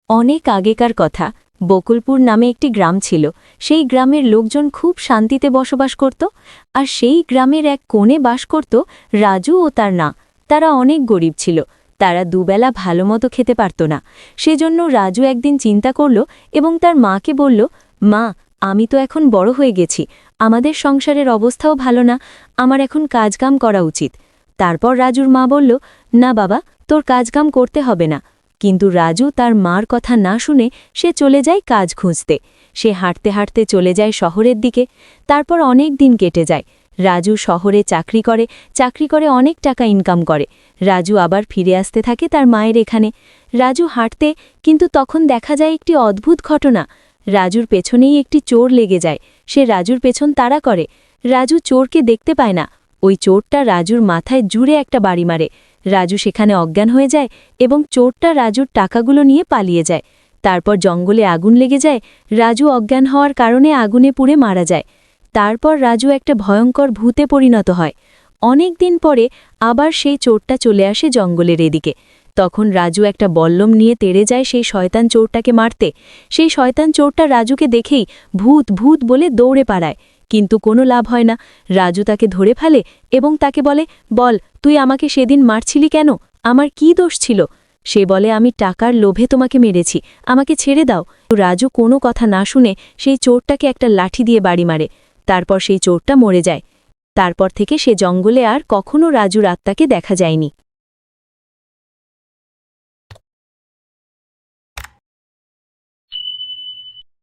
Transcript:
অনেক আগেকার কথা বকুলপুর নামে একটি গ্রাম ছিল। সেই গ্রামের লোকজন খুব শান্তিতে বসবাস করত। আর সেই গ্রামের এক কোণে বাস করত রাজু ও তার না। তারা অনেক গরিব ছিল, তারা দুবেলা ভালোমতো খেতে পারত না। সেজন্য রাজু একদিন চিন্তা করল এবং তার মাকে বলল, মা, আমি তো এখন বড় হয়ে গেছি, আমাদের সংসারের অবস্থাও ভালো না, আমার এখন কাজকাম করা উচিত। তারপর রাজুর মা বলল, না বাবা, তোর কাজকাম করতে হবে না। কিন্তু রাজু তার মার কথা না শুনে সে চলে যায় কাজ খুঁজতে। সে হাঁটতে হাঁটতে চলে যায় শহরের দিকে। তারপর অনেক দিন কেটে যায়। রাজু শহরে চাকরি করে অনেক টাকা ইনকাম করে। রাজু আবার ফিরে আসতে থাকে তার মায়ের এখানে। রাজু হাঁটতে, কিন্তু তখন দেখা যায় একটি অদ্ভুত ঘটনা। রাজুর পেছনেই একটি চোর লেগে যায়। সে রাজুর পেছন তাড়া করে। রাজু চোরকে দেখতে পায় না। ওই চোরটা রাজুর মাথায় জুড়ে একটা বাড়ি মারে। রাজু সেখানে অজ্ঞান হয়ে যায় এবং চোরটা রাজুর টাকাগুলো নিয়ে পালিয়ে যায়। তারপর জঙ্গলে আগুন লেগে যায়। রাজু অজ্ঞান হওয়ার কারণে আগুনে পুড়ে মারা যায়। তারপর রাজু একটা ভয়ঙ্কর ভূতে পরিণত হয়। অনেক দিন পরে আবার সেই চোরটা চলে আসে জঙ্গলের এদিকে। তখন রাজু একটা বল্লম নিয়ে তেড়ে যায় সেই শয়তান চোরটাকে মারতে। সেই শয়তান চোরটা রাজুকে দেখেই ভূত ভূত বলে দৌড়ে পালায়। কিন্তু কোনো লাভ হয় না। রাজু তাকে ধরে ফেলে এবং তাকে বলে, বল, তুই আমাকে সেদিন মারছিলি কেন? আমার কি দোষ ছিল? সে বলে, আমি টাকার লোভে তোমাকে মেরেছি, আমাকে ছেড়ে দাও। রাজু কোনো কথা না শুনে সেই চোরটাকে একটা লাঠি দিয়ে বাড়ি মারে। তারপর সেই চোরটা মরে যায়। তারপর থেকে সে জঙ্গলে আর কখনো রাজুর আত্মাকে দেখা যায়নি।